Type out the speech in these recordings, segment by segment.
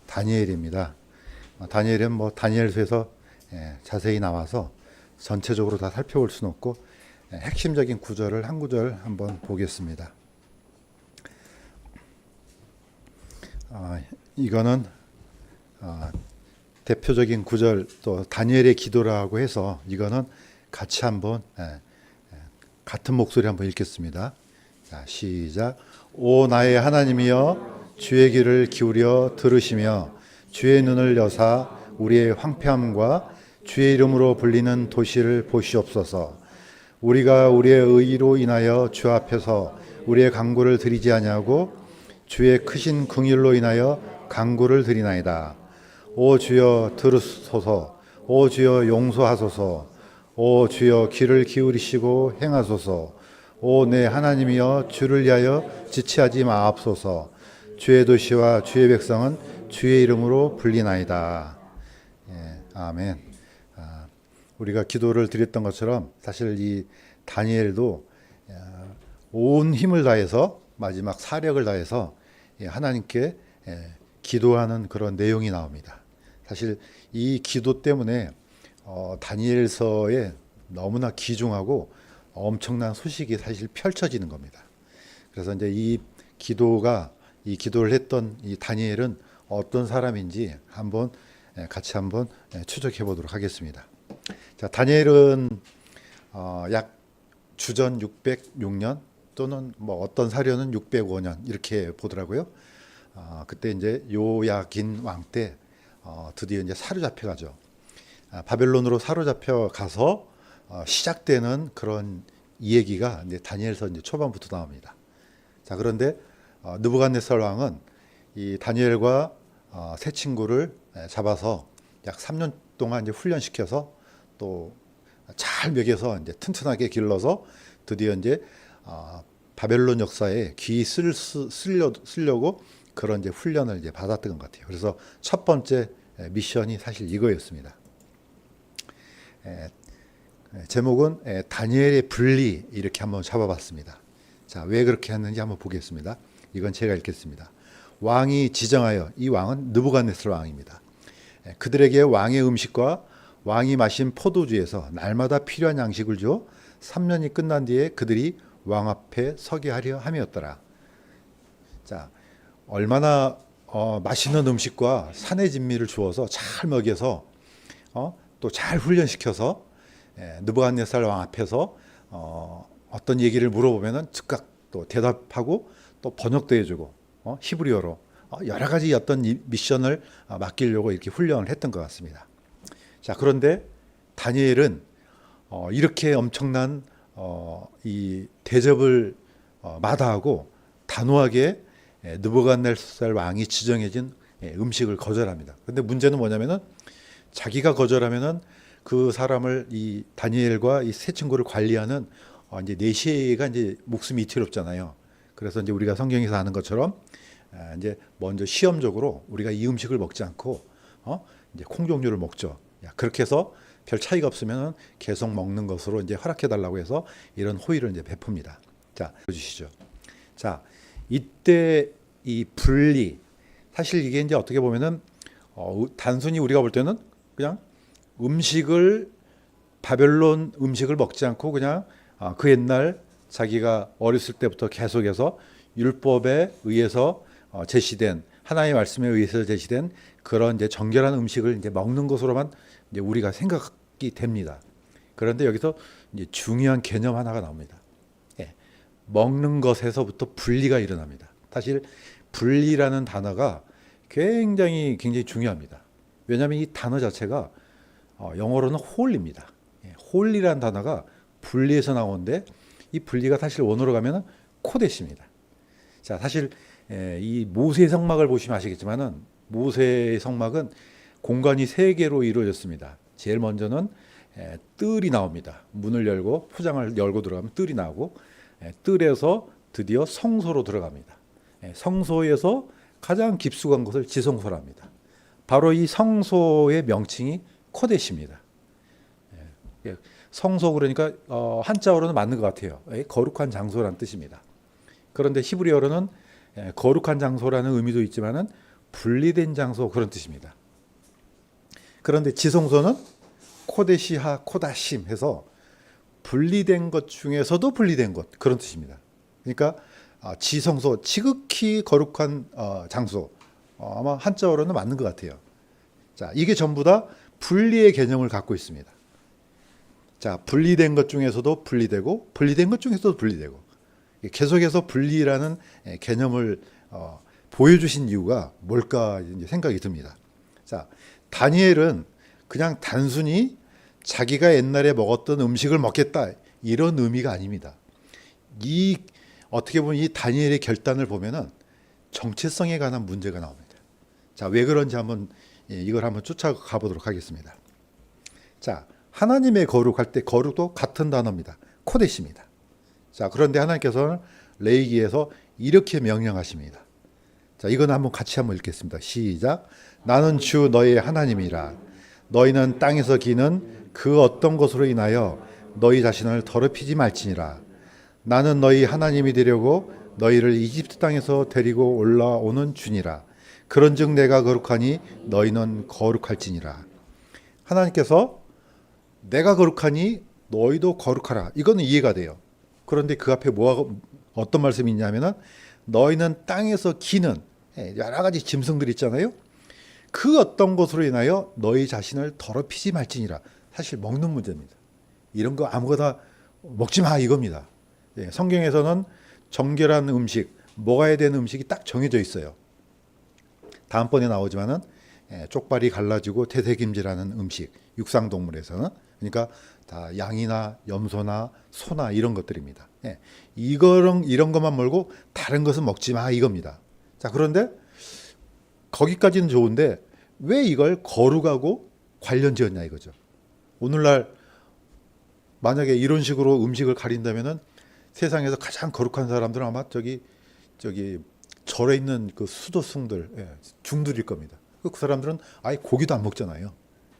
다니엘입니다. 다니엘은 뭐 다니엘서에서 자세히 나와서 전체적으로 다 살펴볼 수는 없고 핵심적인 구절을 한 구절 한번 보겠습니다. 이거는 대표적인 구절 또 다니엘의 기도라고 해서 이거는 같이 한번 같은 목소리 한번 읽겠습니다. 자, 시작. 오 나의 하나님이여 주의 귀를 기울여 들으시며 주의 눈을 여사 우리의 황폐함과 주의 이름으로 불리는 도시를 보시옵소서. 우리가 우리의 의로 인하여 주 앞에서 우리의 간구를 드리지 아니하고 주의 크신 긍휼로 인하여 간구를 드리나이다. 오 주여 들으소서. 오 주여 용서하소서. 오 주여 귀를 기울이시고 행하소서. 오 내 하나님이여 주를 위하여 지체하지 마옵소서. 주의 도시와 주의 백성은 주의 이름으로 불리나이다. 아멘. 우리가 기도를 드렸던 것처럼 사실 이 다니엘도 온 힘을 다해서 마지막 사력을 다해서 하나님께 기도하는 그런 내용이 나옵니다. 사실 이 기도 때문에 다니엘서에 너무나 귀중하고 엄청난 소식이 사실 펼쳐지는 겁니다. 그래서 이제 이 기도를 했던 이 다니엘은 어떤 사람인지 같이 한번 추적해 보도록 하겠습니다. 자, 다니엘은 약 주전 606년 또는 뭐 어떤 사료는 605년 이렇게 보더라고요. 그때 이제 요야긴 왕 때 드디어 이제 사로잡혀 가죠. 바벨론으로 사로잡혀 가서 시작되는 그런 이야기가 이제 다니엘서 이제 초반부터 나옵니다. 자, 그런데 느부갓네살 왕은 이 다니엘과 세 친구를 잡아서 약 3년 동안 이제 훈련시켜서 또 잘 먹여서 이제 튼튼하게 길러서 드디어 이제 바벨론 역사에 귀 쓰려고 그런 이제 훈련을 이제 받았던 것 같아요. 그래서 첫 번째 미션이 사실 이거였습니다. 제목은 다니엘의 분리 이렇게 한번 잡아봤습니다. 자, 왜 그렇게 했는지 한번 보겠습니다. 이건 제가 읽겠습니다. 왕이 지정하여, 이 왕은 느부갓네살 왕입니다. 그들에게 왕의 음식과 왕이 마신 포도주에서 날마다 필요한 양식을 줘 3년이 끝난 뒤에 그들이 왕 앞에 서게 하려 함이었더라. 자, 얼마나 맛있는 음식과 산의 진미를 주어서 잘 먹여서 또 잘 훈련시켜서 느부갓네살 왕 앞에서 어떤 얘기를 물어보면은 즉각 또 대답하고 또 번역도 해주고 히브리어로 여러 가지 어떤 미션을 맡기려고 이렇게 훈련을 했던 것 같습니다. 자, 그런데 다니엘은 이렇게 엄청난 이 대접을 마다하고 단호하게 느부갓네살 왕이 지정해진 음식을 거절합니다. 근데 문제는 뭐냐면은 자기가 거절하면은 그 사람을 이 다니엘과 이 세 친구를 관리하는 이제 네시가 이제 목숨이 위태롭잖아요. 그래서 이제 우리가 성경에서 아는 것처럼 이제 먼저 시험적으로 우리가 이 음식을 먹지 않고 이제 콩 종류를 먹죠. 그렇게 해서 별 차이가 없으면 계속 먹는 것으로 이제 허락해 달라고 해서 이런 호의를 이제 베풉니다. 자, 보여주시죠. 자, 이때 이 분리, 사실 이게 이제 어떻게 보면은 단순히 우리가 볼 때는 그냥 바벨론 음식을 먹지 않고 그냥 그 옛날 자기가 어렸을 때부터 계속해서 율법에 의해서 제시된 하나님의 말씀에 의해서 제시된 그런 이제 정결한 음식을 이제 먹는 것으로만 이제 우리가 생각이 됩니다. 그런데 여기서 이제 중요한 개념 하나가 나옵니다. 먹는 것에서부터 분리가 일어납니다. 사실 분리라는 단어가 굉장히 중요합니다. 왜냐하면 이 단어 자체가 영어로는 홀입니다. 홀이라는 단어가 분리에서 나오는데 이 분리가 사실 원어로 가면은 코데시입니다. 자, 사실 이 모세의 성막을 보시면 아시겠지만은 모세의 성막은 공간이 세 개로 이루어졌습니다. 제일 먼저는 뜰이 나옵니다. 문을 열고 포장을 열고 들어가면 뜰이 나오고 뜰에서 드디어 성소로 들어갑니다. 성소에서 가장 깊숙한 것을 지성소랍니다. 바로 이 성소의 명칭이 코데시입니다. 성소 그러니까 한자어로는 맞는 것 같아요. 거룩한 장소라는 뜻입니다. 그런데 히브리어로는 거룩한 장소라는 의미도 있지만은 분리된 장소 그런 뜻입니다. 그런데 지성소는 코데시하 코다심 해서 분리된 것 중에서도 분리된 것 그런 뜻입니다. 그러니까 지성소 지극히 거룩한 장소 아마 한자어로는 맞는 것 같아요. 자, 이게 전부 다 분리의 개념을 갖고 있습니다. 자, 분리된 것 중에서도 분리되고 분리된 것 중에서도 분리되고 계속해서 분리라는 개념을 보여주신 이유가 뭘까 이제 생각이 듭니다. 자, 다니엘은 그냥 단순히 자기가 옛날에 먹었던 음식을 먹겠다 이런 의미가 아닙니다. 이 어떻게 보면 이 다니엘의 결단을 보면은 정체성에 관한 문제가 나옵니다. 자, 왜 그런지 한번 이걸 한번 쫓아가 보도록 하겠습니다. 자, 하나님의 거룩할 때 거룩도 같은 단어입니다. 코데시입니다. 자, 그런데 하나님께서는 레위기에서 이렇게 명령하십니다. 자, 이거는 한번 같이 한번 읽겠습니다. 시작. 나는 주 너의 하나님이라. 너희는 땅에서 기는 그 어떤 것으로 인하여 너희 자신을 더럽히지 말지니라. 나는 너희 하나님이 되려고 너희를 이집트 땅에서 데리고 올라오는 주니라. 그런즉 내가 거룩하니 너희는 거룩할지니라. 하나님께서 내가 거룩하니 너희도 거룩하라. 이거는 이해가 돼요. 그런데 그 앞에 어떤 말씀이 있냐면은 너희는 땅에서 기는 여러 가지 짐승들 있잖아요. 그 어떤 것으로 인하여 너희 자신을 더럽히지 말지니라. 사실 먹는 문제입니다. 이런 거 아무거나 먹지 마 이겁니다. 성경에서는 정결한 음식, 먹어야 되는 음식이 딱 정해져 있어요. 다음번에 나오지만은 쪽발이 갈라지고 태색임질하는 음식, 육상동물에서는 그러니까 다 양이나 염소나 소나 이런 것들입니다. 이런 것만 말고 다른 것은 먹지 마 이겁니다. 자, 그런데 거기까지는 좋은데 왜 이걸 거룩하고 관련 지었냐 이거죠. 오늘날 만약에 이런 식으로 음식을 가린다면은 세상에서 가장 거룩한 사람들은 아마 저기 절에 있는 그 수도승들 중들일 겁니다. 그 사람들은 아예 고기도 안 먹잖아요.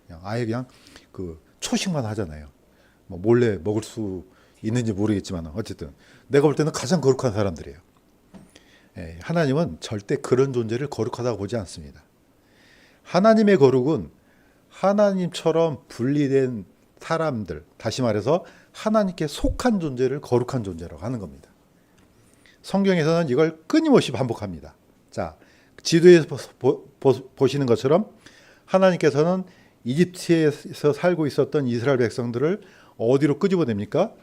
그냥 그 초식만 하잖아요. 뭐 몰래 먹을 수 있는지 모르겠지만 어쨌든 내가 볼 때는 가장 거룩한 사람들이에요. 하나님은 절대 그런 존재를 거룩하다고 보지 않습니다. 하나님의 거룩은 하나님처럼 분리된 사람들, 다시 말해서 하나님께 속한 존재를 거룩한 존재라고 하는 겁니다. 성경에서는 이걸 끊임없이 반복합니다. 자, 지도에서 보시는 것처럼 하나님께서는 이집트에서 살고 있었던 이스라엘 백성들을 어디로 끄집어냅니까?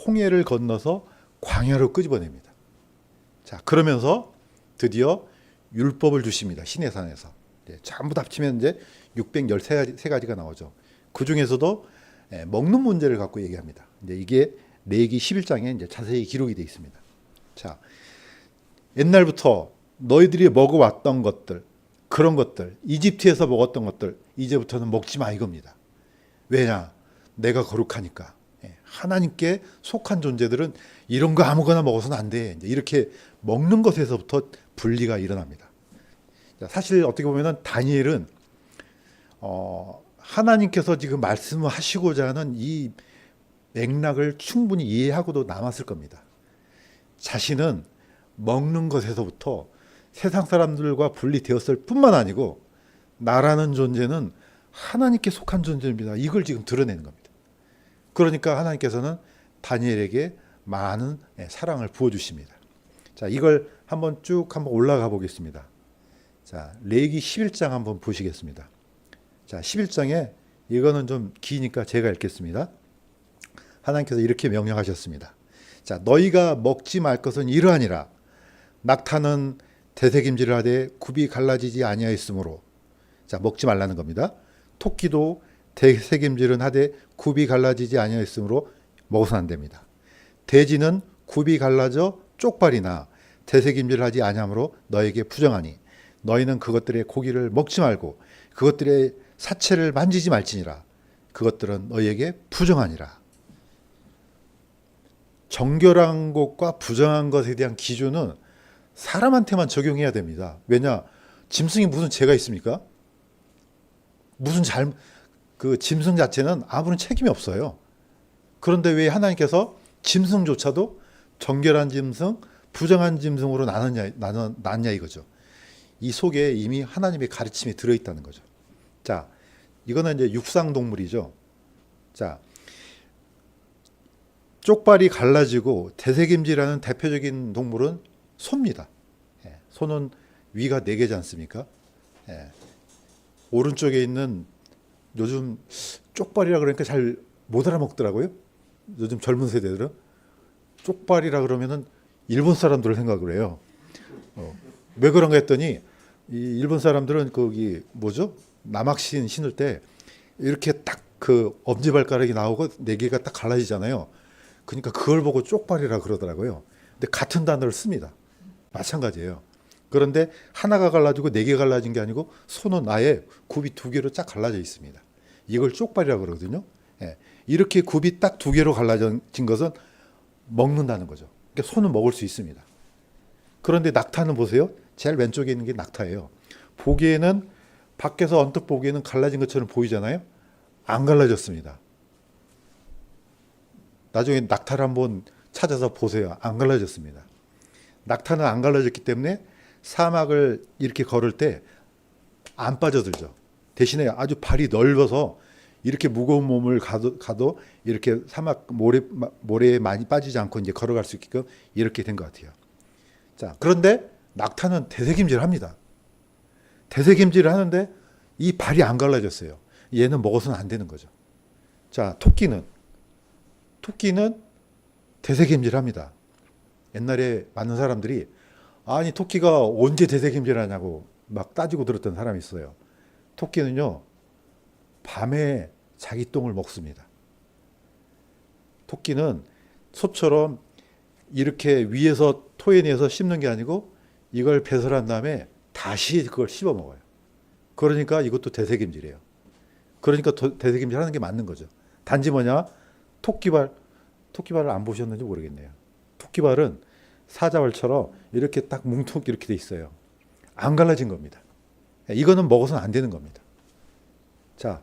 홍해를 건너서 광야로 끄집어냅니다. 자, 그러면서 드디어 율법을 주십니다. 시내산에서. 전부 다 합치면 이제 613가지가 나오죠. 그 중에서도 먹는 문제를 갖고 얘기합니다. 이제 이게 레위기 11장에 이제 자세히 기록이 되어 있습니다. 자, 옛날부터 너희들이 먹어왔던 것들, 그런 것들, 이집트에서 먹었던 것들, 이제부터는 먹지 마 이겁니다. 왜냐? 내가 거룩하니까. 하나님께 속한 존재들은 이런 거 아무거나 먹어서는 안 돼. 이제 이렇게 먹는 것에서부터 분리가 일어납니다. 사실 어떻게 보면은 다니엘은 하나님께서 지금 말씀을 하시고자 하는 이 맥락을 충분히 이해하고도 남았을 겁니다. 자신은 먹는 것에서부터 세상 사람들과 분리되었을 뿐만 아니고 나라는 존재는 하나님께 속한 존재입니다. 이걸 지금 드러내는 겁니다. 그러니까 하나님께서는 다니엘에게 많은 사랑을 부어주십니다. 자, 이걸 한번 올라가 보겠습니다. 자, 레위기 11장 한번 보시겠습니다. 자, 11장에 이거는 좀 기니까 제가 읽겠습니다. 하나님께서 이렇게 명령하셨습니다. 자, 너희가 먹지 말 것은 이러하니라. 낙타는 대색임질을 하되 굽이 갈라지지 아니하였으므로. 자, 먹지 말라는 겁니다. 토끼도 대색임질은 하되 굽이 갈라지지 아니하였으므로 먹어서는 안 됩니다. 돼지는 굽이 갈라져 쪽발이나 대색임질을 하지 아니하므로 너에게 부정하니 너희는 그것들의 고기를 먹지 말고 그것들의 사체를 만지지 말지니라. 그것들은 너희에게 부정하니라. 정결한 것과 부정한 것에 대한 기준은 사람한테만 적용해야 됩니다. 왜냐? 짐승이 무슨 죄가 있습니까? 그 짐승 자체는 아무런 책임이 없어요. 그런데 왜 하나님께서 짐승조차도 정결한 짐승, 부정한 짐승으로 나눴냐 이거죠. 이 속에 이미 하나님의 가르침이 들어있다는 거죠. 자, 이거는 이제 육상 동물이죠. 자, 쪽발이 갈라지고 대세김질하는 대표적인 동물은 소입니다. 소는 위가 4개지 않습니까? 오른쪽에 있는 요즘 쪽발이라 그러니까 잘 못 알아먹더라고요. 요즘 젊은 세대들은 쪽발이라 그러면은 일본 사람들을 생각을 해요. 왜 그런가 했더니 이 일본 사람들은 거기 뭐죠? 남학신 신을 때 이렇게 딱 그 엄지발가락이 나오고 4개가 딱 갈라지잖아요. 그러니까 그걸 보고 쪽발이라 그러더라고요. 근데 같은 단어를 씁니다. 마찬가지예요. 그런데 하나가 갈라지고 4개 갈라진 게 아니고 손은 아예 굽이 2개로 쫙 갈라져 있습니다. 이걸 쪽발이라고 그러거든요. 이렇게 굽이 딱 2개로 갈라진 것은 먹는다는 거죠. 그러니까 손은 먹을 수 있습니다. 그런데 낙타는 보세요. 제일 왼쪽에 있는 게 낙타예요. 보기에는 밖에서 언뜻 보기에는 갈라진 것처럼 보이잖아요. 안 갈라졌습니다. 나중에 낙타를 한번 찾아서 보세요. 안 갈라졌습니다. 낙타는 안 갈라졌기 때문에 사막을 이렇게 걸을 때 안 빠져들죠. 대신에 아주 발이 넓어서 이렇게 무거운 몸을 가도 이렇게 사막 모래에 많이 빠지지 않고 이제 걸어갈 수 있게끔 이렇게 된 것 같아요. 자, 그런데 낙타는 대세김질을 합니다. 대세김질을 하는데 이 발이 안 갈라졌어요. 얘는 먹어서는 안 되는 거죠. 자, 토끼는 대세김질을 합니다. 옛날에 많은 사람들이 아니 토끼가 언제 대세김질하냐고 막 따지고 들었던 사람이 있어요. 토끼는요 밤에 자기 똥을 먹습니다. 토끼는 소처럼 이렇게 위에서 토해내서 씹는 게 아니고 이걸 배설한 다음에 다시 그걸 씹어 먹어요. 그러니까 이것도 대세김질이에요. 그러니까 대세김질 하는 게 맞는 거죠. 단지 뭐냐? 토끼발을 안 보셨는지 모르겠네요. 토끼발은 사자발처럼 이렇게 딱 뭉툭 이렇게 돼 있어요. 안 갈라진 겁니다. 이거는 먹어서는 안 되는 겁니다. 자,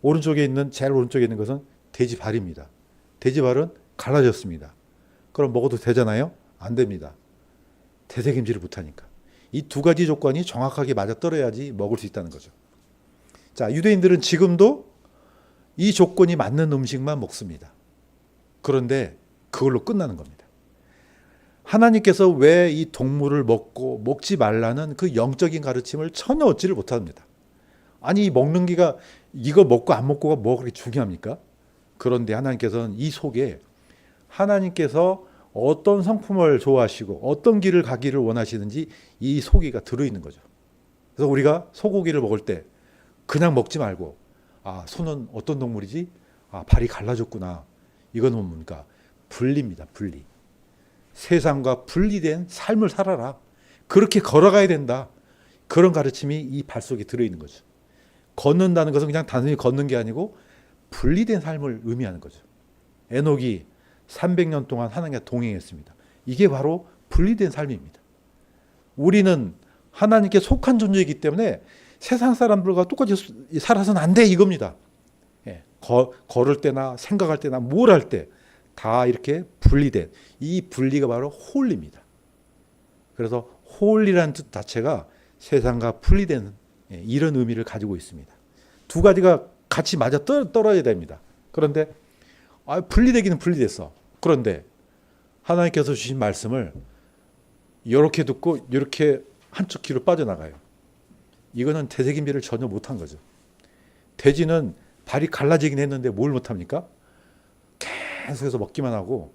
제일 오른쪽에 있는 것은 돼지발입니다. 돼지발은 갈라졌습니다. 그럼 먹어도 되잖아요? 안 됩니다. 대세김질을 못하니까. 이 2가지 조건이 정확하게 맞아떨어야지 먹을 수 있다는 거죠. 자, 유대인들은 지금도 이 조건이 맞는 음식만 먹습니다. 그런데 그걸로 끝나는 겁니다. 하나님께서 왜 이 동물을 먹지 말라는 그 영적인 가르침을 전혀 얻지를 못합니다. 아니 먹는 게가 이거 먹고 안 먹고가 뭐가 그렇게 중요합니까? 그런데 하나님께서는 이 속에 하나님께서 어떤 성품을 좋아하시고 어떤 길을 가기를 원하시는지 이 소고기가 들어있는 거죠. 그래서 우리가 소고기를 먹을 때 그냥 먹지 말고 소는 어떤 동물이지? 발이 갈라졌구나. 이거는 뭡니까? 분리입니다. 분리. 세상과 분리된 삶을 살아라. 그렇게 걸어가야 된다. 그런 가르침이 이 발 속에 들어있는 거죠. 걷는다는 것은 그냥 단순히 걷는 게 아니고 분리된 삶을 의미하는 거죠. 에녹이 300년 동안 하나님과 동행했습니다. 이게 바로 분리된 삶입니다. 우리는 하나님께 속한 존재이기 때문에 세상 사람들과 똑같이 살아서는 안 돼 이겁니다. 걸을 때나 생각할 때나 뭘 할 때 다 이렇게 분리된 이 분리가 바로 홀리입니다. 그래서 홀리라는 뜻 자체가 세상과 분리된 이런 의미를 가지고 있습니다. 2가지가 같이 맞아 떨어져야 됩니다. 그런데 분리되기는 분리됐어. 그런데 하나님께서 주신 말씀을 이렇게 듣고 이렇게 한쪽 귀로 빠져나가요. 이거는 대세김질을 전혀 못한 거죠. 돼지는 발이 갈라지긴 했는데 뭘 못합니까? 계속해서 먹기만 하고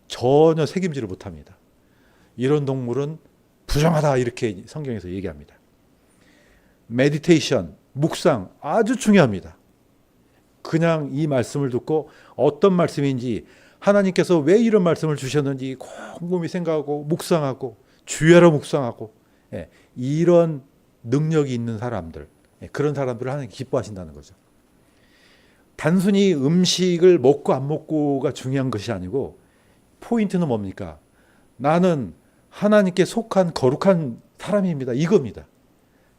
전혀 새김질을 못합니다. 이런 동물은 부정하다 이렇게 성경에서 얘기합니다. 메디테이션, 묵상 아주 중요합니다. 그냥 이 말씀을 듣고 어떤 말씀인지 하나님께서 왜 이런 말씀을 주셨는지 곰곰이 생각하고 묵상하고 주야로 묵상하고 이런 능력이 있는 사람들, 그런 사람들을 하나님 기뻐하신다는 거죠. 단순히 음식을 먹고 안 먹고가 중요한 것이 아니고 포인트는 뭡니까? 나는 하나님께 속한 거룩한 사람입니다. 이겁니다.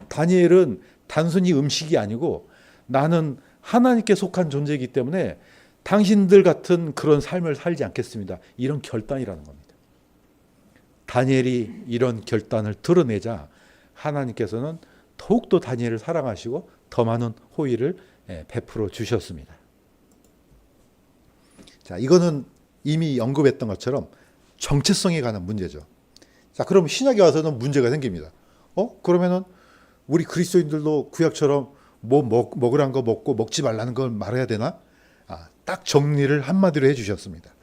다니엘은 단순히 음식이 아니고 나는 하나님께 속한 존재이기 때문에 당신들 같은 그런 삶을 살지 않겠습니다. 이런 결단이라는 겁니다. 다니엘이 이런 결단을 드러내자 하나님께서는 더욱더 다니엘을 사랑하시고 더 많은 호의를 베풀어 주셨습니다. 자, 이거는 이미 언급했던 것처럼 정체성에 관한 문제죠. 자, 그럼 신약에 와서는 문제가 생깁니다. 그러면은 우리 그리스도인들도 구약처럼 뭐 먹으라는 거 먹고 먹지 말라는 걸 말해야 되나? 딱 정리를 한마디로 해주셨습니다.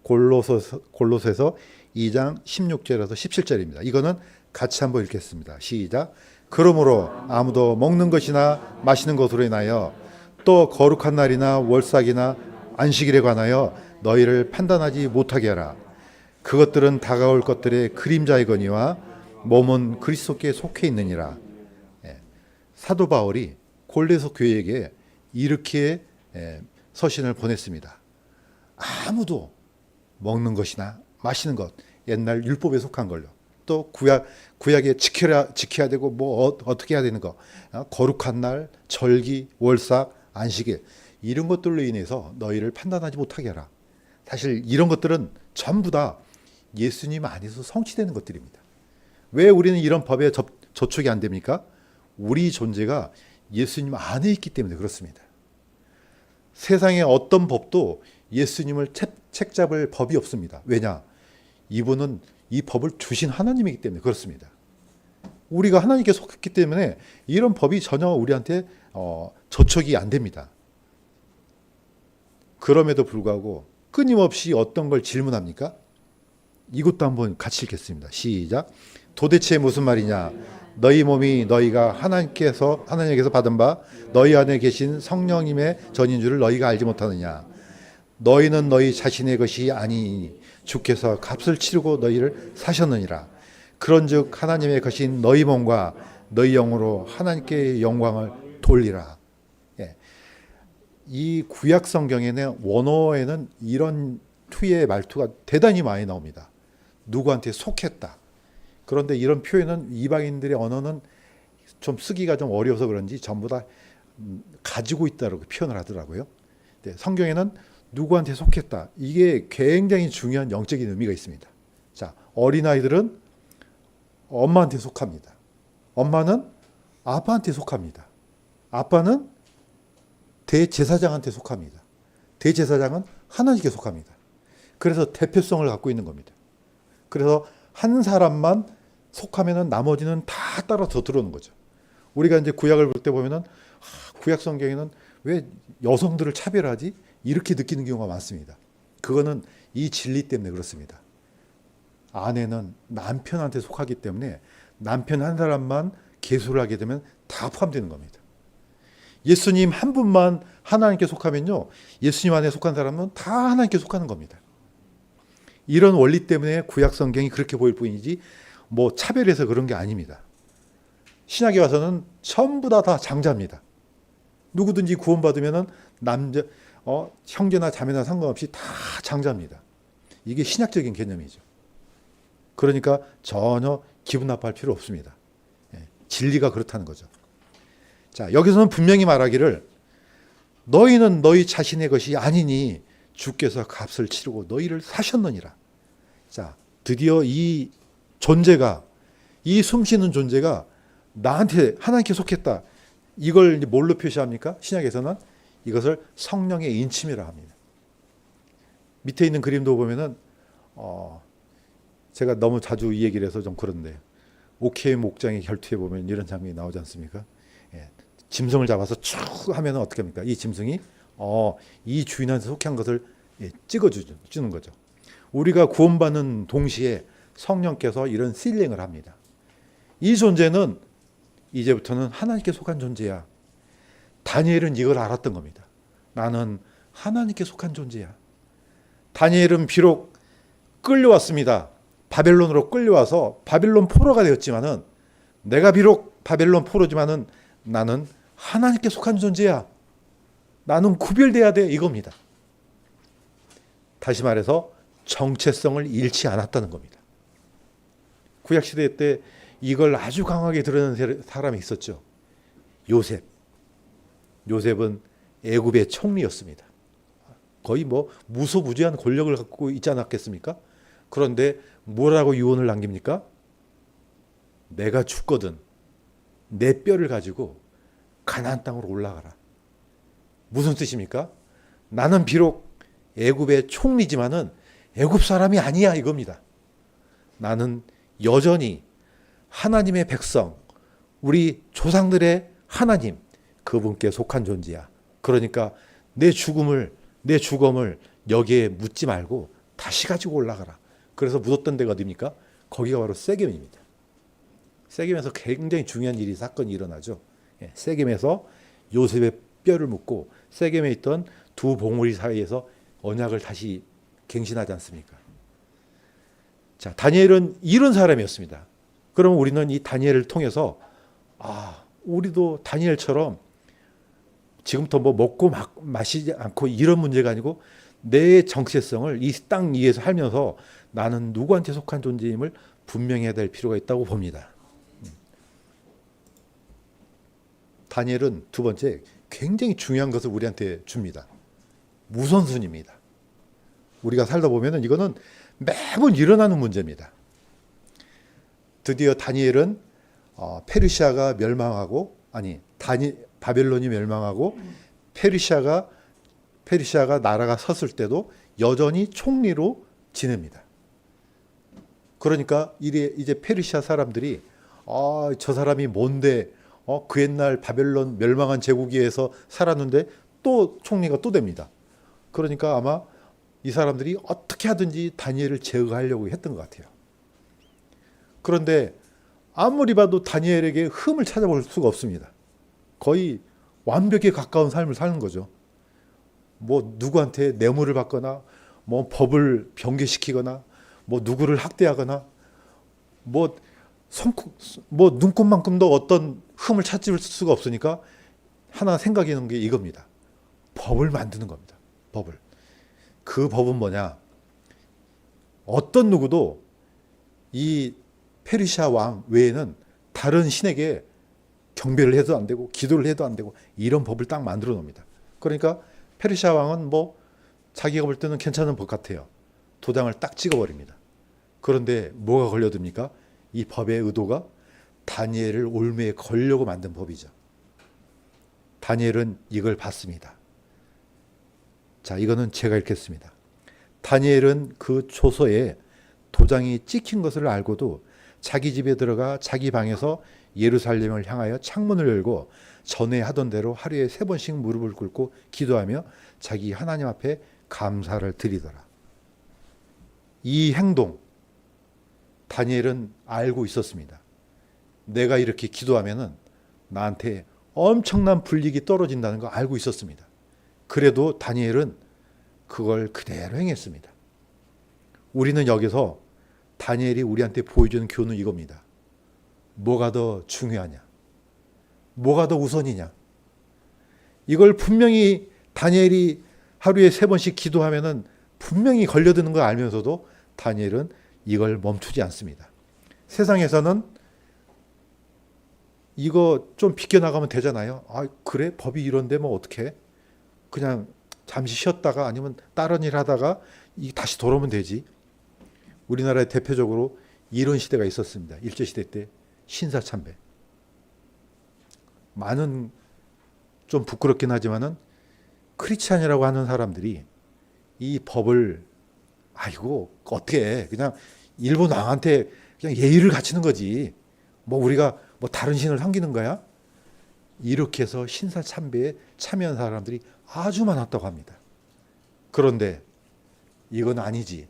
골로새서 2장 16절에서 17절입니다. 이거는 같이 한번 읽겠습니다. 시작. 그러므로 아무도 먹는 것이나 마시는 것으로 인하여 또 거룩한 날이나 월삭이나 안식일에 관하여 너희를 판단하지 못하게 하라. 그것들은 다가올 것들의 그림자이거니와 몸은 그리스도께 속해 있느니라. 사도 바울이 골로새 교회에게 이렇게 서신을 보냈습니다. 아무도 먹는 것이나 마시는 것, 옛날 율법에 속한 걸로, 또 구약에 지켜야 되고 뭐 어떻게 해야 되는 거, 거룩한 날, 절기, 월삭, 안식일 이런 것들로 인해서 너희를 판단하지 못하게 하라. 사실 이런 것들은 전부 다 예수님 안에서 성취되는 것들입니다. 왜 우리는 이런 법에 저촉이 안 됩니까? 우리 존재가 예수님 안에 있기 때문에 그렇습니다. 세상의 어떤 법도 예수님을 책잡을 법이 없습니다. 왜냐? 이분은 이 법을 주신 하나님이기 때문에 그렇습니다. 우리가 하나님께 속했기 때문에 이런 법이 전혀 우리한테 저촉이 안 됩니다. 그럼에도 불구하고 끊임없이 어떤 걸 질문합니까? 이것도 한번 같이 읽겠습니다. 시작. 도대체 무슨 말이냐? 너희 몸이 너희가 하나님께서 받은 바 너희 안에 계신 성령님의 전인 줄을 너희가 알지 못하느냐? 너희는 너희 자신의 것이 아니니 주께서 값을 치르고 너희를 사셨느니라. 그런즉 하나님의 것인 너희 몸과 너희 영으로 하나님께 영광을 돌리라. 이 구약 성경에는 원어에는 이런 투의 말투가 대단히 많이 나옵니다. 누구한테 속했다. 그런데 이런 표현은 이방인들의 언어는 좀 쓰기가 좀 어려워서 그런지 전부 다 가지고 있다고 표현을 하더라고요. 성경에는 누구한테 속했다. 이게 굉장히 중요한 영적인 의미가 있습니다. 자, 어린아이들은 엄마한테 속합니다. 엄마는 아빠한테 속합니다. 아빠는 대제사장한테 속합니다. 대제사장은 하나님께 속합니다. 그래서 대표성을 갖고 있는 겁니다. 그래서 한 사람만 속하면은 나머지는 다 따라서 들어오는 거죠. 우리가 이제 구약을 볼 때 보면은 구약 성경에는 왜 여성들을 차별하지? 이렇게 느끼는 경우가 많습니다. 그거는 이 진리 때문에 그렇습니다. 아내는 남편한테 속하기 때문에 남편 한 사람만 계수를 하게 되면 다 포함되는 겁니다. 예수님 한 분만 하나님께 속하면요, 예수님 안에 속한 사람은 다 하나님께 속하는 겁니다. 이런 원리 때문에 구약 성경이 그렇게 보일 뿐이지 뭐 차별해서 그런 게 아닙니다. 신약에 와서는 전부 다 장자입니다. 누구든지 구원받으면은 형제나 자매나 상관없이 다 장자입니다. 이게 신약적인 개념이죠. 그러니까 전혀 기분 나빠할 필요 없습니다. 진리가 그렇다는 거죠. 자, 여기서는 분명히 말하기를 너희는 너희 자신의 것이 아니니 주께서 값을 치르고 너희를 사셨느니라. 자, 드디어 이 존재가, 이 숨쉬는 존재가 나한테 하나님께 속했다. 이걸 뭘로 표시합니까? 신약에서는 이것을 성령의 인침이라 합니다. 밑에 있는 그림도 보면은 제가 너무 자주 이 얘기를 해서 좀 그런데 옥회의 목장의 결투에 보면 이런 장면이 나오지 않습니까? 짐승을 잡아서 쭉 하면 어떻게 합니까? 이 짐승이 이 주인한테 속한 것을 찍어주는 거죠. 우리가 구원받는 동시에 성령께서 이런 실링을 합니다. 이 존재는 이제부터는 하나님께 속한 존재야. 다니엘은 이걸 알았던 겁니다. 나는 하나님께 속한 존재야. 다니엘은 비록 끌려왔습니다. 바벨론으로 끌려와서 바벨론 포로가 되었지만은 내가 비록 바벨론 포로지만은 나는 하나님께 속한 존재야. 나는 구별돼야 돼. 이겁니다. 다시 말해서 정체성을 잃지 않았다는 겁니다. 구약시대 때 이걸 아주 강하게 드러낸 사람이 있었죠. 요셉. 요셉은 애굽의 총리였습니다. 거의 뭐 무소부지한 권력을 갖고 있지 않았겠습니까? 그런데 뭐라고 유언을 남깁니까? 내가 죽거든 내 뼈를 가지고 가나안 땅으로 올라가라. 무슨 뜻입니까? 나는 비록 애굽의 총리지만은 애굽 사람이 아니야 이겁니다. 나는 여전히 하나님의 백성, 우리 조상들의 하나님, 그분께 속한 존재야. 그러니까 내 죽음을 여기에 묻지 말고 다시 가지고 올라가라. 그래서 묻었던 데가 어디입니까? 거기가 바로 세겜입니다. 세겜에서 굉장히 중요한 사건이 일어나죠. 세겜에서 요셉의 뼈를 묻고 세겜에 있던 두 봉우리 사이에서 언약을 다시 갱신하지 않습니까? 자, 다니엘은 이런 사람이었습니다. 그러면 우리는 이 다니엘을 통해서 우리도 다니엘처럼 지금부터 뭐 먹고 마시지 않고 이런 문제가 아니고 내 정체성을 이 땅 위에서 살면서 나는 누구한테 속한 존재임을 분명히 해야 될 필요가 있다고 봅니다. 다니엘은 두 번째 굉장히 중요한 것을 우리한테 줍니다. 우선순위입니다. 우리가 살다 보면은 이거는 매번 일어나는 문제입니다. 드디어 다니엘은 페르시아가 멸망하고 바벨론이 멸망하고 페르시아가 나라가 섰을 때도 여전히 총리로 지냅니다. 그러니까 이제 페르시아 사람들이 저 사람이 뭔데 그 옛날 바벨론 멸망한 제국에서 살았는데 또 총리가 또 됩니다. 그러니까 아마 이 사람들이 어떻게 하든지 다니엘을 제거하려고 했던 것 같아요. 그런데 아무리 봐도 다니엘에게 흠을 찾아볼 수가 없습니다. 거의 완벽에 가까운 삶을 사는 거죠. 뭐 누구한테 뇌물을 받거나 뭐 법을 변개시키거나 뭐 누구를 학대하거나 뭐 눈곱만큼도 어떤 흠을 찾을 수가 없으니까 하나 생각이 나는 게 이겁니다. 법을 만드는 겁니다. 법을. 그 법은 뭐냐? 어떤 누구도 이 페르시아 왕 외에는 다른 신에게 경배를 해도 안 되고 기도를 해도 안 되고 이런 법을 딱 만들어 놓습니다. 그러니까 페르시아 왕은 뭐 자기가 볼 때는 괜찮은 법 같아요. 도장을 딱 찍어버립니다. 그런데 뭐가 걸려듭니까? 이 법의 의도가 다니엘을 올무에 걸려고 만든 법이죠. 다니엘은 이걸 봤습니다. 자, 이거는 제가 읽겠습니다. 다니엘은 그 초서에 도장이 찍힌 것을 알고도 자기 집에 들어가 자기 방에서 예루살렘을 향하여 창문을 열고 전에 하던 대로 하루에 3번씩 무릎을 꿇고 기도하며 자기 하나님 앞에 감사를 드리더라. 이 행동 다니엘은 알고 있었습니다. 내가 이렇게 기도하면은 나한테 엄청난 불이익이 떨어진다는 거 알고 있었습니다. 그래도 다니엘은 그걸 그대로 행했습니다. 우리는 여기서 다니엘이 우리한테 보여주는 교훈은 이겁니다. 뭐가 더 중요하냐? 뭐가 더 우선이냐? 이걸 분명히 다니엘이 하루에 3번씩 기도하면은 분명히 걸려드는 걸 알면서도 다니엘은 이걸 멈추지 않습니다. 세상에서는 이거 좀 비껴나가면 되잖아요. 그래? 법이 이런데 뭐 어떡해? 그냥 잠시 쉬었다가 아니면 다른 일 하다가 다시 돌아오면 되지. 우리나라에 대표적으로 이런 시대가 있었습니다. 일제시대 때 신사참배. 많은 좀 부끄럽긴 하지만은 크리스찬이라고 하는 사람들이 이 법을 어떻게 해. 그냥 일본 왕한테 그냥 예의를 갖추는 거지. 뭐 우리가 뭐 다른 신을 섬기는 거야? 이렇게 해서 신사참배에 참여한 사람들이 아주 많았다고 합니다. 그런데 이건 아니지.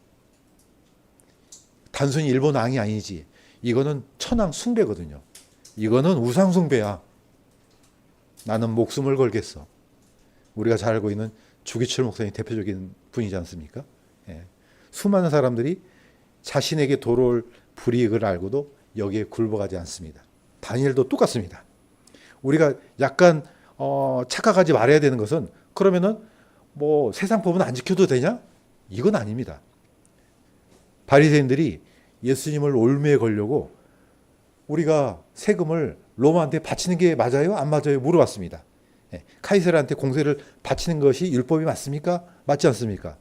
단순히 일본 왕이 아니지. 이거는 천황 숭배거든요. 이거는 우상 숭배야. 나는 목숨을 걸겠어. 우리가 잘 알고 있는 주기철 목사님 대표적인 분이지 않습니까? 수많은 사람들이 자신에게 돌아올 불이익을 알고도 여기에 굴복하지 않습니다. 다니엘도 똑같습니다. 우리가 약간 착각하지 말아야 되는 것은 그러면은 뭐 세상 법은 안 지켜도 되냐? 이건 아닙니다. 바리새인들이 예수님을 올무에 걸려고 우리가 세금을 로마한테 바치는 게 맞아요? 안 맞아요? 물어봤습니다. 카이사르한테 공세를 바치는 것이 율법이 맞습니까? 맞지 않습니까?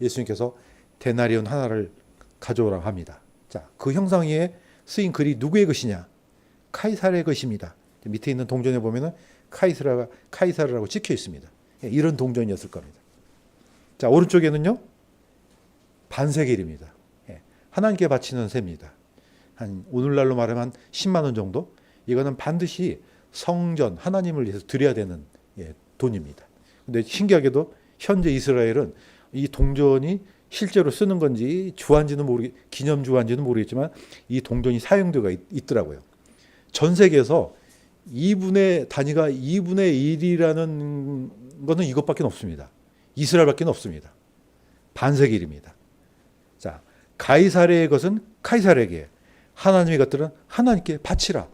예수님께서 데나리온 하나를 가져오라고 합니다. 자, 그 형상 위에 쓰인 글이 누구의 것이냐? 카이사르의 것입니다. 밑에 있는 동전에 보면은 카이사르라고 찍혀 있습니다. 이런 동전이었을 겁니다. 자, 오른쪽에는요, 반세겔입니다. 하나님께 바치는 셈입니다. 한 오늘날로 말하면 10만 원 정도. 이거는 반드시 성전 하나님을 위해서 드려야 되는 돈입니다. 근데 신기하게도 현재 이스라엘은 이 동전이 실제로 쓰는 건지 기념 주한지는 모르겠지만 이 동전이 사용되가 있더라고요. 전 세계에서 단위가 2분의 1이라는 것은 이것밖에 없습니다. 이스라엘밖에 없습니다. 반세겔입니다. 자, 가이사르의 것은 카이사르에게, 하나님의 것들은 하나님께 바치라.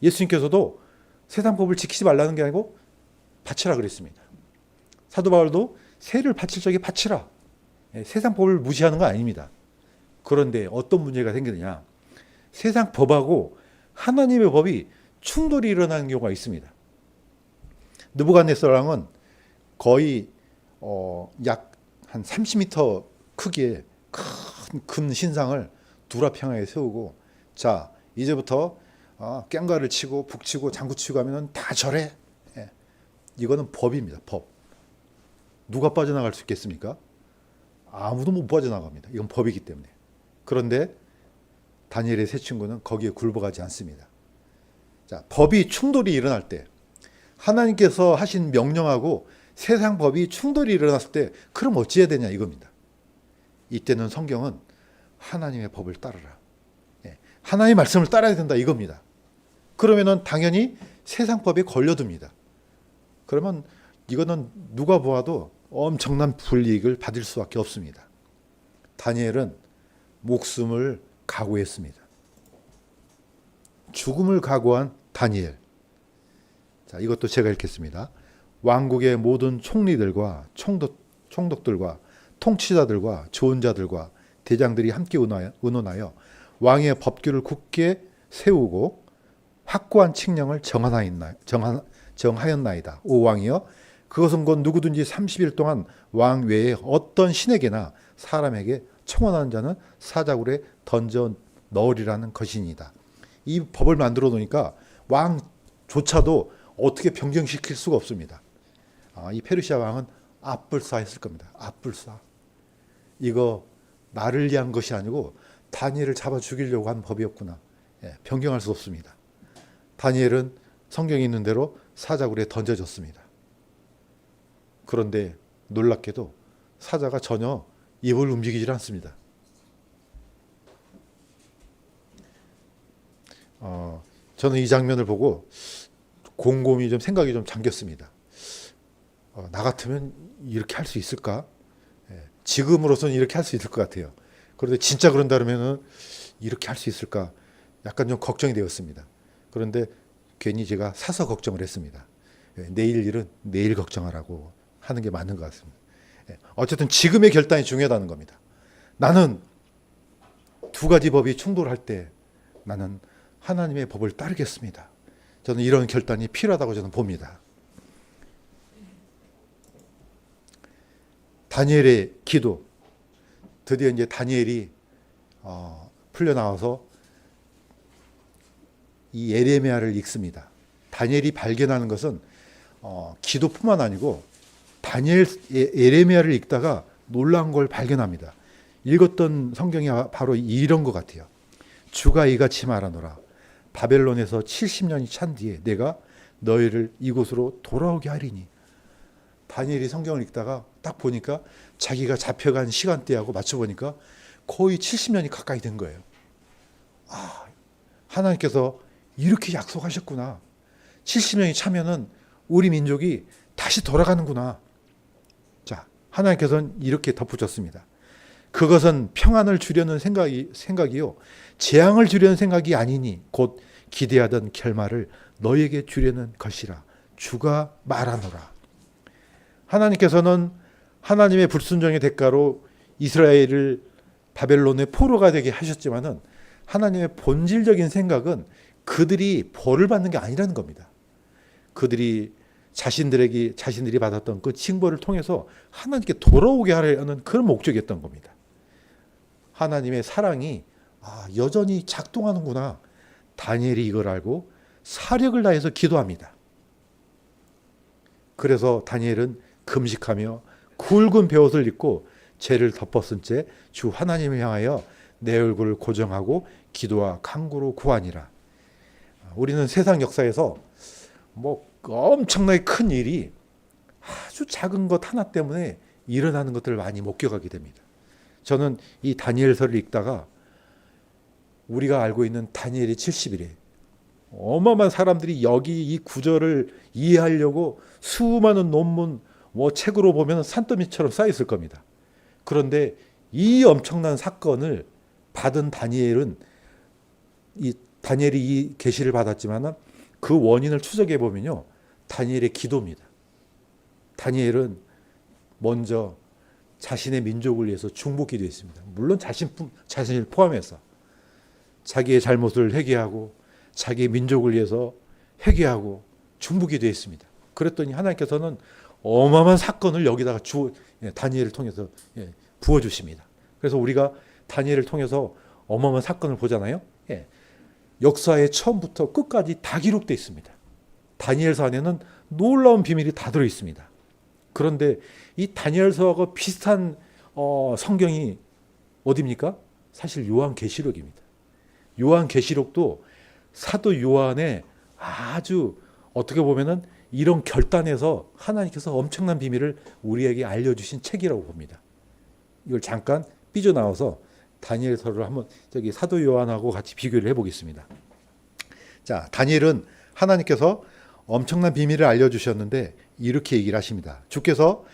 예수님께서도 세상 법을 지키지 말라는 게 아니고 바치라 그랬습니다. 사도 바울도 세를 바칠 적에 바치라. 세상 법을 무시하는 건 아닙니다. 그런데 어떤 문제가 생기느냐. 세상 법하고 하나님의 법이 충돌이 일어나는 경우가 있습니다. 느부갓네살 왕은 거의 약 한 30m 크기의 큰 신상을 두라 평야에 세우고, 자, 이제부터 꽹과를 치고 북치고 장구치고 하면 다 절해. 이거는 법입니다. 법. 누가 빠져나갈 수 있겠습니까? 아무도 못 빠져나갑니다. 이건 법이기 때문에. 그런데 다니엘의 세 친구는 거기에 굴복하지 않습니다. 자, 법이 충돌이 일어날 때, 하나님께서 하신 명령하고 세상 법이 충돌이 일어났을 때, 그럼 어찌해야 되냐 이겁니다. 이때는 성경은 하나님의 법을 따르라. 하나님의 말씀을 따라야 된다 이겁니다. 그러면은 당연히 세상 법에 걸려듭니다. 그러면 이거는 누가 보아도 엄청난 불이익을 받을 수밖에 없습니다. 다니엘은 목숨을 각오했습니다. 죽음을 각오한 다니엘. 자, 이것도 제가 읽겠습니다. 왕국의 모든 총리들과 총독들과 통치자들과 조언자들과 대장들이 함께 의논하여 왕의 법규를 굳게 세우고 확고한 칙령을 정하였나이다. 오 왕이여, 그것은 곧 누구든지 30일 동안 왕 외에 어떤 신에게나 사람에게 청원하는 자는 사자굴에 던져 넣으리라는 것이니이다. 이 법을 만들어 놓으니까 왕조차도 어떻게 변경시킬 수가 없습니다. 이 페르시아 왕은 압불사했을 겁니다. 압불사. 이거 나를 위한 것이 아니고 다니엘을 잡아 죽이려고 한 법이었구나. 변경할 수 없습니다. 다니엘은 성경에 있는 대로 사자굴에 던져졌습니다. 그런데 놀랍게도 사자가 전혀 입을 움직이질 않습니다. 저는 이 장면을 보고 곰곰이 생각이 잠겼습니다. 나 같으면 이렇게 할 수 있을까? 지금으로서는 이렇게 할 수 있을 것 같아요. 그런데 진짜 그런다 그러면은 이렇게 할 수 있을까? 약간 좀 걱정이 되었습니다. 그런데 괜히 제가 사서 걱정을 했습니다. 내일 일은 내일 걱정하라고 하는 게 맞는 것 같습니다. 어쨌든 지금의 결단이 중요하다는 겁니다. 나는 두 가지 법이 충돌할 때 나는 하나님의 법을 따르겠습니다. 저는 이런 결단이 필요하다고 저는 봅니다. 다니엘의 기도. 드디어 이제 다니엘이 풀려나와서 이 예레미야를 읽습니다. 다니엘이 발견하는 것은 기도뿐만 아니고 예레미야를 읽다가 놀라운 걸 발견합니다. 읽었던 성경이 바로 이런 것 같아요. 주가 이같이 말하노라. 바벨론에서 70년이 찬 뒤에 내가 너희를 이곳으로 돌아오게 하리니. 다니엘이 성경을 읽다가 딱 보니까 자기가 잡혀간 시간대하고 맞춰보니까 거의 70년이 가까이 된 거예요. 하나님께서 이렇게 약속하셨구나. 70년이 차면은 우리 민족이 다시 돌아가는구나. 자, 하나님께서는 이렇게 덧붙였습니다. 그것은 평안을 주려는 생각이요 재앙을 주려는 생각이 아니니 곧 기대하던 결말을 너에게 주려는 것이라. 주가 말하노라. 하나님께서는 하나님의 불순종의 대가로 이스라엘을 바벨론의 포로가 되게 하셨지만은 하나님의 본질적인 생각은 그들이 벌을 받는 게 아니라는 겁니다. 그들이 자신들이 받았던 그 징벌을 통해서 하나님께 돌아오게 하려는 그런 목적이었던 겁니다. 하나님의 사랑이 여전히 작동하는구나. 다니엘이 이걸 알고 사력을 다해서 기도합니다. 그래서 다니엘은 금식하며 굵은 베옷을 입고 죄를 덮었은 채 주 하나님을 향하여 내 얼굴을 고정하고 기도와 간구로 구하니라. 우리는 세상 역사에서 뭐 엄청나게 큰 일이 아주 작은 것 하나 때문에 일어나는 것들을 많이 목격하게 됩니다. 저는 이 다니엘서를 읽다가 우리가 알고 있는 다니엘이 70일에 어마어마한 사람들이 여기 이 구절을 이해하려고 수많은 논문, 뭐 책으로 보면 산더미처럼 쌓여 있을 겁니다. 그런데 이 엄청난 사건을 받은 다니엘은 다니엘이 이 계시를 받았지만은 그 원인을 추적해 보면요, 다니엘의 기도입니다. 다니엘은 먼저 자신의 민족을 위해서 중보 기도했습니다. 물론 자신을 포함해서 자기의 잘못을 회개하고 자기의 민족을 위해서 회개하고 중보 기도했습니다. 그랬더니 하나님께서는 어마어마한 사건을 여기다가 다니엘을 통해서 부어주십니다. 그래서 우리가 다니엘을 통해서 어마어마한 사건을 보잖아요. 역사의 처음부터 끝까지 다 기록되어 있습니다. 다니엘서 안에는 놀라운 비밀이 다 들어 있습니다. 그런데 이 다니엘서하고 비슷한 성경이 어디입니까? 사실 요한계시록입니다. 요한계시록도 사도 요한의 아주 어떻게 보면은 이런 결단에서 하나님께서 엄청난 비밀을 우리에게 알려주신 책이라고 봅니다. 이걸 잠깐 삐져나와서 다니엘서를 한번 사도 요한하고 같이 비교를 해보겠습니다. 자, 다니엘은 하나님께서 엄청난 비밀을 알려주셨는데 이렇게 얘기를 하십니다. 주께서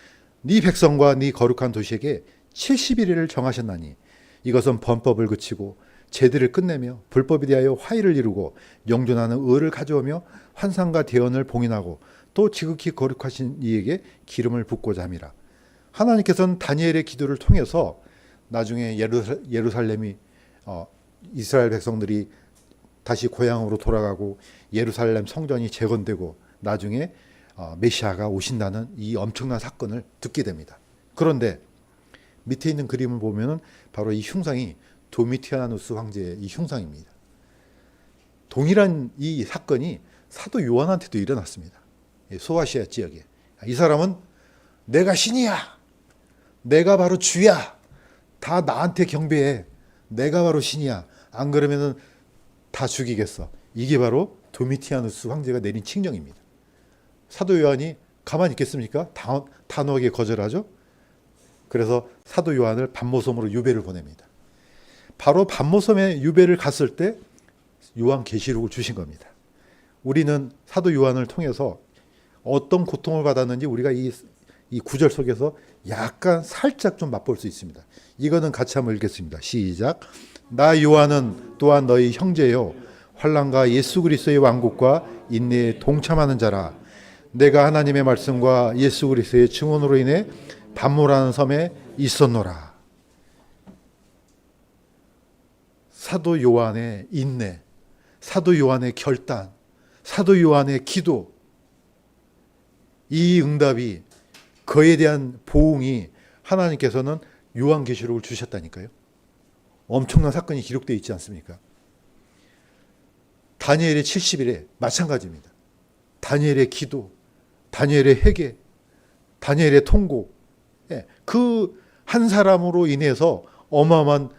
네 백성과 네 거룩한 도시에게 70일을 정하셨나니 이것은 번법을 그치고 제들을 끝내며 불법에 대하여 화의를 이루고 영존하는 의를 가져오며 환상과 대언을 봉인하고 또 지극히 거룩하신 이에게 기름을 붓고자 함이라. 하나님께서는 다니엘의 기도를 통해서 나중에 예루살렘이 이스라엘 백성들이 다시 고향으로 돌아가고 예루살렘 성전이 재건되고 나중에 메시아가 오신다는 이 엄청난 사건을 듣게 됩니다. 그런데 밑에 있는 그림을 보면은 바로 이 흉상이 도미티아누스 황제의 이 흉상입니다. 동일한 이 사건이 사도 요한한테도 일어났습니다. 소아시아 지역에. 이 사람은 내가 신이야. 내가 바로 주야. 다 나한테 경배해. 내가 바로 신이야. 안 그러면은 다 죽이겠어. 이게 바로 도미티아누스 황제가 내린 칙령입니다. 사도 요한이 가만히 있겠습니까? 단호하게 거절하죠. 그래서 사도 요한을 반모섬으로 유배를 보냅니다. 바로 반모섬에 유배를 갔을 때 요한계시록을 주신 겁니다. 우리는 사도 요한을 통해서 어떤 고통을 받았는지 우리가 이 구절 속에서 약간 살짝 좀 맛볼 수 있습니다. 이거는 같이 한번 읽겠습니다. 시작. 나 요한은 또한 너희 형제요 환난과 예수 그리스도의 왕국과 인내에 동참하는 자라. 내가 하나님의 말씀과 예수 그리스도의 증언으로 인해 반모라는 섬에 있었노라. 사도 요한의 인내, 사도 요한의 결단, 사도 요한의 기도, 이 응답이 그에 대한 보응이 하나님께서는 요한계시록을 주셨다니까요. 엄청난 사건이 기록되어 있지 않습니까? 다니엘의 70일에 마찬가지입니다. 다니엘의 기도, 다니엘의 회개, 다니엘의 통고, 그 한 사람으로 인해서 어마어마한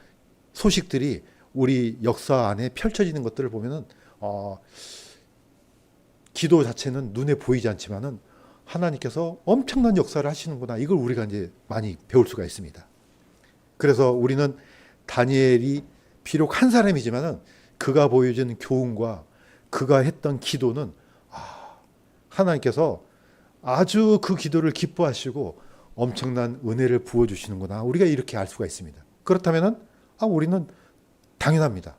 소식들이 우리 역사 안에 펼쳐지는 것들을 보면은 기도 자체는 눈에 보이지 않지만은 하나님께서 엄청난 역사를 하시는구나. 이걸 우리가 이제 많이 배울 수가 있습니다. 그래서 우리는 다니엘이 비록 한 사람이지만은 그가 보여준 교훈과 그가 했던 기도는 하나님께서 아주 그 기도를 기뻐하시고 엄청난 은혜를 부어주시는구나. 우리가 이렇게 알 수가 있습니다. 그렇다면은 우리는 당연합니다.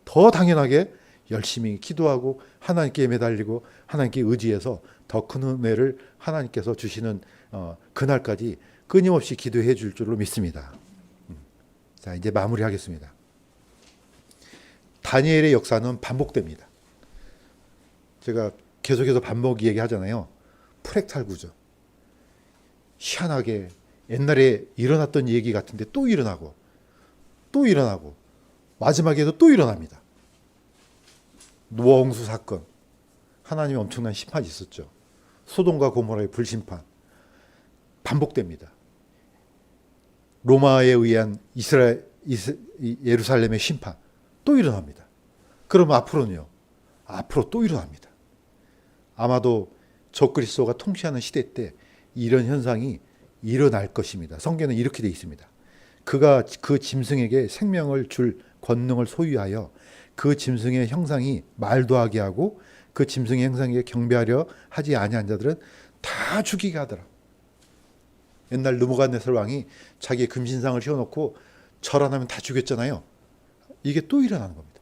더 당연하게 열심히 기도하고 하나님께 매달리고 하나님께 의지해서 더 큰 은혜를 하나님께서 주시는 그날까지 끊임없이 기도해 줄 줄로 믿습니다. 자, 이제 마무리하겠습니다. 다니엘의 역사는 반복됩니다. 제가 계속해서 반복 얘기하잖아요. 프랙탈 구조. 희한하게 옛날에 일어났던 얘기 같은데 또 일어나고 또 일어나고 마지막에도 또 일어납니다. 노아홍수 사건, 하나님의 엄청난 심판이 있었죠. 소돔과 고모라의 불심판 반복됩니다. 로마에 의한 예루살렘의 심판 또 일어납니다. 그럼 앞으로는요. 앞으로 또 일어납니다. 아마도 적그리스도가 통치하는 시대 때 이런 현상이 일어날 것입니다. 성경에는 이렇게 되어 있습니다. 그가 그 짐승에게 생명을 줄 권능을 소유하여 그 짐승의 형상이 말도 하게 하고 그 짐승의 형상에 경배하려 하지 아니한 자들은 다 죽이게 하더라. 옛날 느부갓네살 왕이 자기의 금신상을 세워놓고 절 안 하면 다 죽였잖아요. 이게 또 일어나는 겁니다.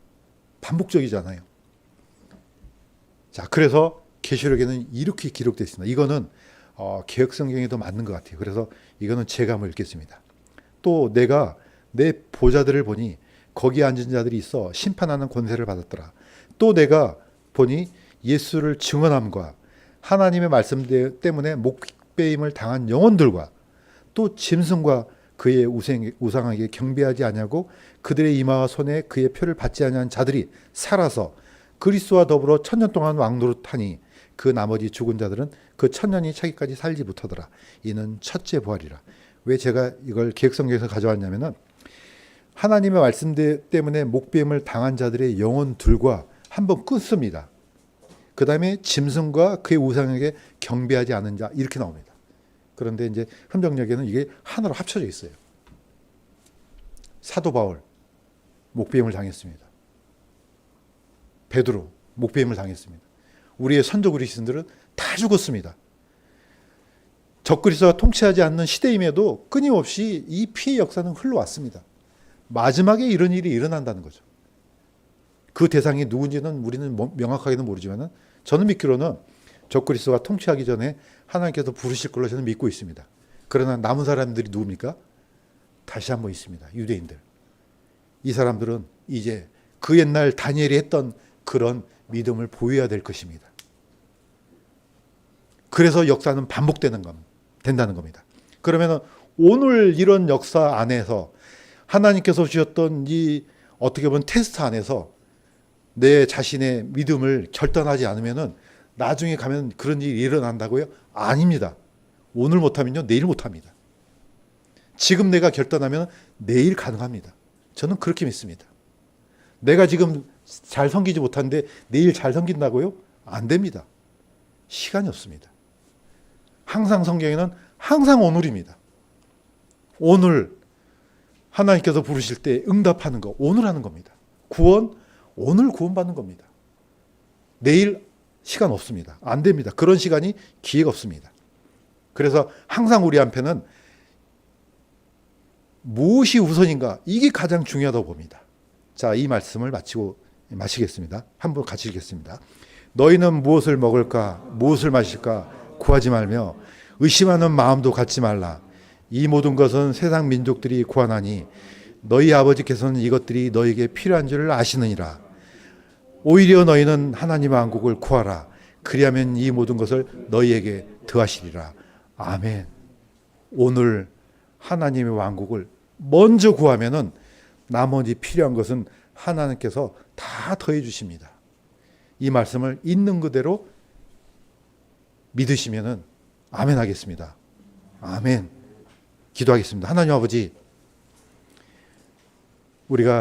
반복적이잖아요. 자, 그래서 계시록에는 이렇게 기록되어 있습니다. 이거는 개역성경에 더 맞는 것 같아요. 그래서 이거는 제가 한번 읽겠습니다. 또 내가 내 보좌들을 보니 거기에 앉은 자들이 있어 심판하는 권세를 받았더라. 또 내가 보니 예수를 증언함과 하나님의 말씀 때문에 목배임을 당한 영혼들과 또 짐승과 그의 우상에게 경배하지 아니하고 그들의 이마와 손에 그의 표를 받지 아니한 자들이 살아서 그리스도와 더불어 1000년 동안 왕노릇하니 그 나머지 죽은 자들은 그 1000년이 차기까지 살지 못하더라. 이는 첫째 부활이라. 왜 제가 이걸 개역성경에서 가져왔냐면은 하나님의 말씀 때문에 목배임을 당한 자들의 영혼들과 한번 끊습니다. 그 다음에 짐승과 그의 우상에게 경배하지 않은 자 이렇게 나옵니다. 그런데 이제 흔적역에는 이게 하나로 합쳐져 있어요. 사도 바울 목배임을 당했습니다. 베드로 목배임을 당했습니다. 우리의 선조 그리스도인들은 다 죽었습니다. 적그리스도가 통치하지 않는 시대임에도 끊임없이 이 피해 역사는 흘러왔습니다. 마지막에 이런 일이 일어난다는 거죠. 그 대상이 누군지는 우리는 명확하게는 모르지만 저는 믿기로는 적그리스도가 통치하기 전에 하나님께서 부르실 걸로 저는 믿고 있습니다. 그러나 남은 사람들이 누굽니까? 다시 한번 있습니다. 유대인들. 이 사람들은 이제 그 옛날 다니엘이 했던 그런 믿음을 보여야 될 것입니다. 그래서 역사는 된다는 겁니다. 그러면 오늘 이런 역사 안에서 하나님께서 주셨던 이 어떻게 보면 테스트 안에서 내 자신의 믿음을 결단하지 않으면은 나중에 가면 그런 일이 일어난다고요? 아닙니다. 오늘 못하면요, 내일 못합니다. 지금 내가 결단하면 내일 가능합니다. 저는 그렇게 믿습니다. 내가 지금 잘 섬기지 못하는데 내일 잘 섬긴다고요? 안 됩니다. 시간이 없습니다. 항상 성경에는 항상 오늘입니다. 오늘 하나님께서 부르실 때 응답하는 거 오늘 하는 겁니다. 구원 오늘 구원받는 겁니다. 내일 시간 없습니다. 안 됩니다. 그런 시간이 기회가 없습니다. 그래서 항상 우리 한편은 무엇이 우선인가 이게 가장 중요하다고 봅니다. 자, 이 말씀을 마치겠습니다. 한번 같이 읽겠습니다. 너희는 무엇을 먹을까 무엇을 마실까 구하지 말며 의심하는 마음도 갖지 말라. 이 모든 것은 세상 민족들이 구하나니 너희 아버지께서는 이것들이 너희에게 필요한 줄 아시느니라. 오히려 너희는 하나님의 왕국을 구하라. 그리하면 이 모든 것을 너희에게 더하시리라. 아멘. 오늘 하나님의 왕국을 먼저 구하면은 나머지 필요한 것은 하나님께서 다 더해 주십니다. 이 말씀을 있는 그대로 믿으시면은 아멘 하겠습니다. 아멘. 기도하겠습니다. 하나님 아버지, 우리가